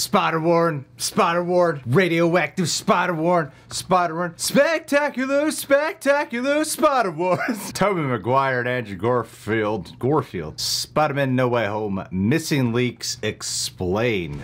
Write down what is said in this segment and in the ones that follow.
Spider-Warn, Spider-Warn, radioactive Spider-Warn, Spider-Warn, spectacular, spectacular Spider-Warn. Tobey Maguire and Andrew Garfield, Spider-Man No Way Home, missing leaks explained.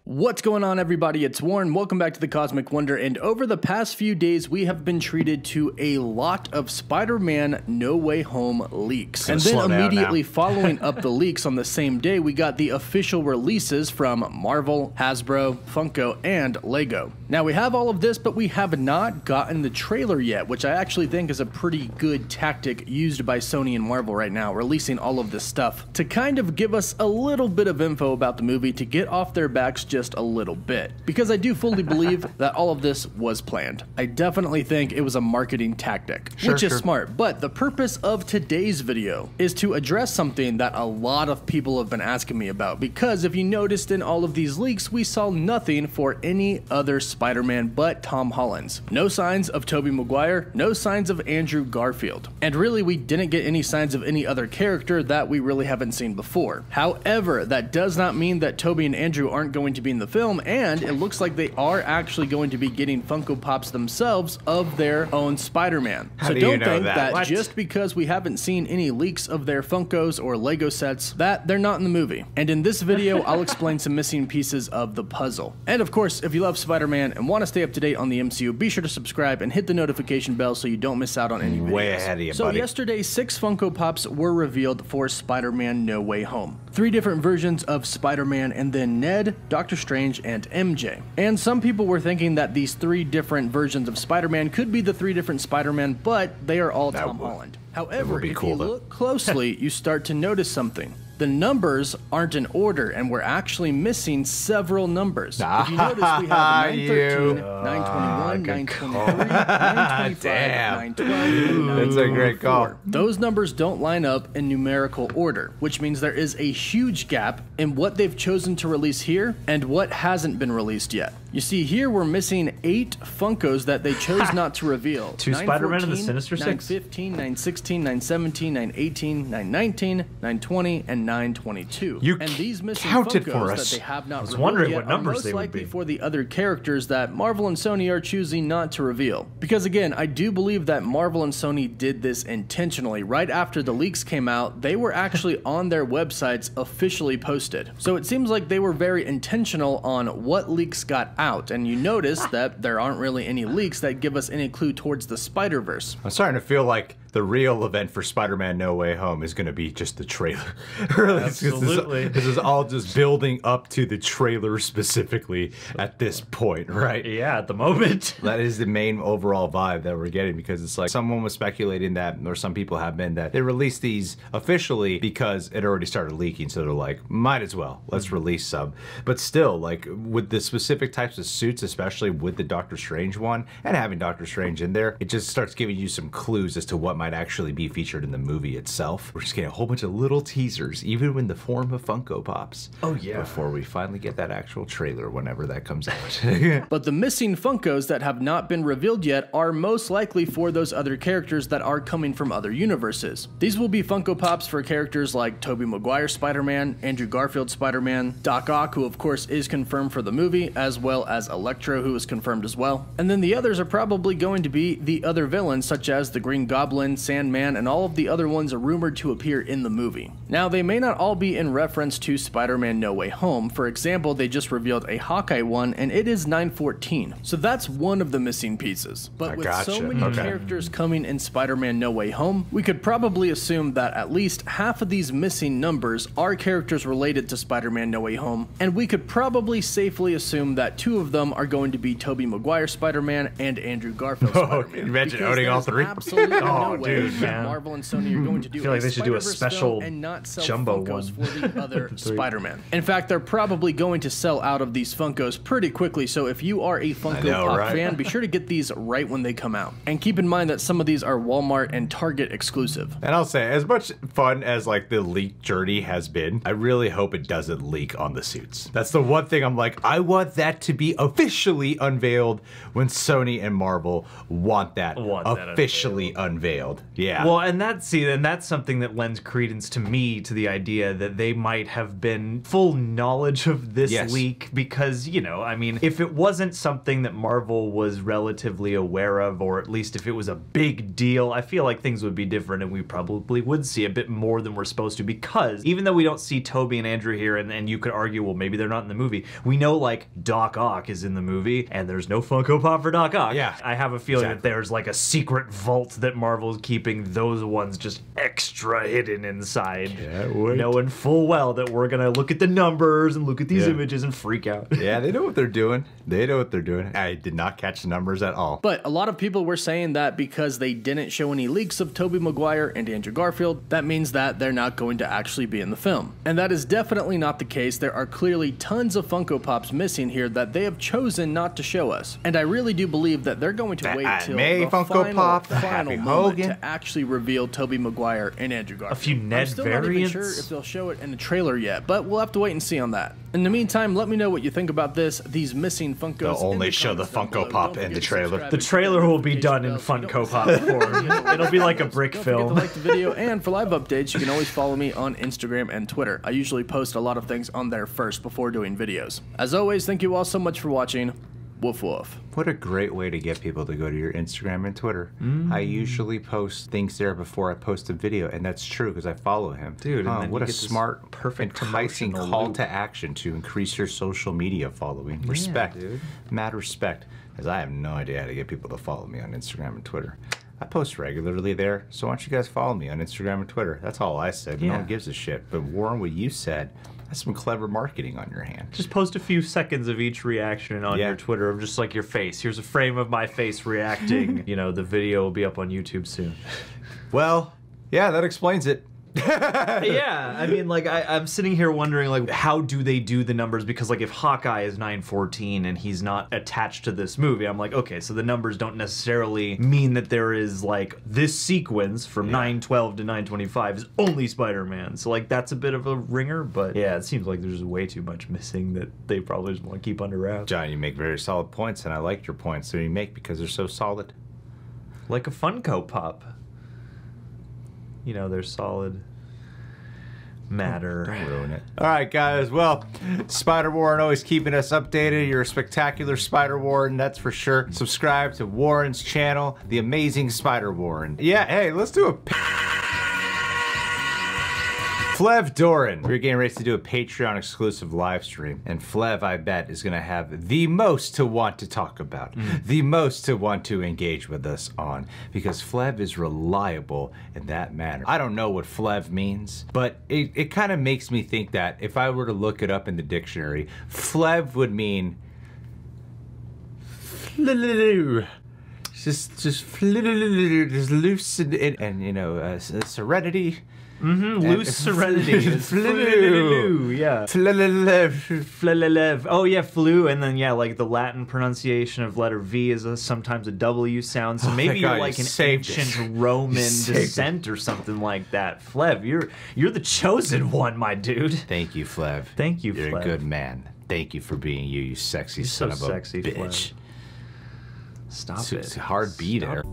What's going on, everybody? It's Warren. Welcome back to the Cosmic Wonder, and over the past few days we have been treated to a lot of Spider-Man No Way Home leaks. And then immediately following up the leaks on the same day, we got the official releases from Marvel, Hasbro, Funko, and Lego. Now we have all of this, but we have not gotten the trailer yet, which I actually think is a pretty good tactic used by Sony and Marvel right now, releasing all of this stuff to kind of give us a little bit of info about the movie to get off their backs just a little bit, because I do fully believe that all of this was planned. I definitely think it was a marketing tactic, which is smart, but the purpose of today's video is to address something that a lot of people have been asking me about, because if you noticed in all of these leaks, we saw nothing for any other Spider-Man but Tom Holland's. No signs of Tobey Maguire, no signs of Andrew Garfield, and really we didn't get any signs of any other character that we really haven't seen before. However, that does not mean that Tobey and Andrew aren't going to be in the film, and it looks like they are actually going to be getting Funko Pops themselves of their own Spider-Man. So don't think that just because we haven't seen any leaks of their Funkos or Lego sets that they're not in the movie. And in this video, I'll explain some missing pieces of the puzzle. And of course, if you love Spider-Man and want to stay up to date on the MCU, be sure to subscribe and hit the notification bell so you don't miss out on any videos. Way ahead of you, buddy. So yesterday, 6 Funko Pops were revealed for Spider-Man No Way Home. 3 different versions of Spider-Man, and then Ned, Doctor Strange, and MJ. And some people were thinking that these 3 different versions of Spider-Man could be the 3 different Spider-Man, but they are all Tom Holland. However, if you look closely, you start to notice something. The numbers aren't in order, and we're actually missing several numbers. If you notice, we have 913, 921, 923, 925, 912, and 924. That's a great call. Those numbers don't line up in numerical order, which means there is a huge gap in what they've chosen to release here and what hasn't been released yet. You see, here we're missing 8 Funkos that they chose not to reveal. 2 Spider-Man and the Sinister Six? 915, 916, 917, 918, 919, 920, and 922. And these missing counted Funkos for us. that they have not revealed wondering yet what numbers are most they would likely be. for the other characters that Marvel and Sony are choosing not to reveal. Because again, I do believe that Marvel and Sony did this intentionally. Right after the leaks came out, they were actually on their websites officially posted. So it seems like they were very intentional on what leaks got out, and you notice that there aren't really any leaks that give us any clue towards the Spider-Verse. I'm starting to feel like the real event for Spider-Man No Way Home is going to be just the trailer. Really, absolutely. This is all just building up to the trailer specifically at this point, right? Yeah, at the moment. That is the main overall vibe that we're getting, because it's like someone was speculating that, or some people have been, that they released these officially because it already started leaking, so they're like, might as well, let's release some. But still, like, with the specific types of suits, especially with the Doctor Strange one, and having Doctor Strange in there, it just starts giving you some clues as to what might actually be featured in the movie itself. We're just getting a whole bunch of little teasers, even in the form of Funko Pops. Oh yeah. Before we finally get that actual trailer, whenever that comes out. But the missing Funkos that have not been revealed yet are most likely for those other characters that are coming from other universes. These will be Funko Pops for characters like Tobey Maguire Spider-Man, Andrew Garfield Spider-Man, Doc Ock, who of course is confirmed for the movie, as well as Electro, who is confirmed as well. And then the others are probably going to be the other villains, such as the Green Goblin, Sandman, and all of the other ones are rumored to appear in the movie. Now, they may not all be in reference to Spider-Man No Way Home. For example, they just revealed a Hawkeye one, and it is 914. So that's one of the missing pieces. But with so many characters coming in Spider-Man No Way Home, we could probably assume that at least half of these missing numbers are characters related to Spider-Man No Way Home, and we could probably safely assume that 2 of them are going to be Tobey Maguire Spider-Man and Andrew Garfield Spider-Man. Imagine owning all 3. Absolutely no way that Marvel and Sony are going to do like they should do a special and not sell jumbo Funkos one for the other Spider-Man. In fact, they're probably going to sell out of these Funkos pretty quickly, so if you are a Funko Pop fan, be sure to get these right when they come out. And keep in mind that some of these are Walmart and Target exclusive. And I'll say, as much fun as like the leak journey has been, I really hope it doesn't leak on the suits. That's the one thing I'm like, I want that to be officially unveiled when Sony and Marvel want that officially unveiled. wild. Yeah. Well, and that's something that lends credence to me to the idea that they might have been full knowledge of this leak because, you know, I mean, if it wasn't something that Marvel was relatively aware of, or at least if it was a big deal, I feel like things would be different and we probably would see a bit more than we're supposed to, because even though we don't see Tobey and Andrew here, and you could argue, well, maybe they're not in the movie, we know, like, Doc Ock is in the movie, and there's no Funko Pop for Doc Ock. Yeah. I have a feeling that there's, like, a secret vault that Marvel's keeping those ones just extra hidden inside. Knowing full well that we're gonna look at the numbers and look at these images and freak out. Yeah, they know what they're doing. They know what they're doing. I did not catch the numbers at all. But a lot of people were saying that because they didn't show any leaks of Tobey Maguire and Andrew Garfield, that means that they're not going to actually be in the film. And that is definitely not the case. There are clearly tons of Funko Pops missing here that they have chosen not to show us. And I really do believe that they're going to wait till the Funko Pop, final moment to actually reveal Tobey Maguire and Andrew Garfield. A few Ned I'm still variants. not even sure if they'll show it in the trailer yet, but we'll have to wait and see on that. In the meantime, let me know what you think about these missing Funkos. They'll only show the Funko Pop in the trailer. The trailer will be done in Funko Pop form. It'll be like a brick film. Don't forget to like the video, and for live updates, you can always follow me on Instagram and Twitter. I usually post a lot of things on there first before doing videos. As always, thank you all so much for watching. Woof woof. What a great way to get people to go to your Instagram and Twitter. I usually post things there before I post a video, and that's true because I follow him. Dude, and then what you a get smart, perfect enticing promotional call loop. to action to increase your social media following. Respect. Dude. Mad respect. Because I have no idea how to get people to follow me on Instagram and Twitter. I post regularly there, so why don't you guys follow me on Instagram and Twitter? That's all I said. No one gives a shit. But Warren, what you said, that's some clever marketing on your hand. Just post a few seconds of each reaction on your Twitter of just like your face. Here's a frame of my face reacting. You know, the video will be up on YouTube soon. Well, yeah, that explains it. Yeah, I mean, like, I'm sitting here wondering, like, how do they do the numbers? Because, like, if Hawkeye is 914 and he's not attached to this movie, I'm like, okay, so the numbers don't necessarily mean that there is, like, this sequence from 912 to 925 is only Spider-Man. So, like, that's a bit of a ringer, but yeah, it seems like there's way too much missing that they probably just want to keep under wraps. John, you make very solid points, and I like your points that you make because they're so solid. Like a Funko Pop. You know, they're solid matter. Don't ruin it. All right, guys. Well, Spider Warren always keeping us updated. You're a spectacular Spider Warren, that's for sure. Subscribe to Warren's channel, The Amazing Spider Warren. Yeah, hey, let's do a... Flev Doran, we're getting ready to do a Patreon exclusive live stream, and Flev, I bet, is gonna have the most to want to talk about, the most to want to engage with us on, because Flev is reliable in that manner. I don't know what Flev means, but it kind of makes me think that if I were to look it up in the dictionary, Flev would mean just loose and you know, serenity. Loose serenity. Flu. Yeah. Flelev. Oh yeah, flu. And then yeah, like the Latin pronunciation of letter V is sometimes a W sound. So maybe you're like an ancient Roman descent or something like that. Flev, you're the chosen one, my dude. Thank you, Flev. Thank you, Flev. You're a good man. Thank you for being you sexy son of a bitch. Flev. Stop it. It's a hard B there.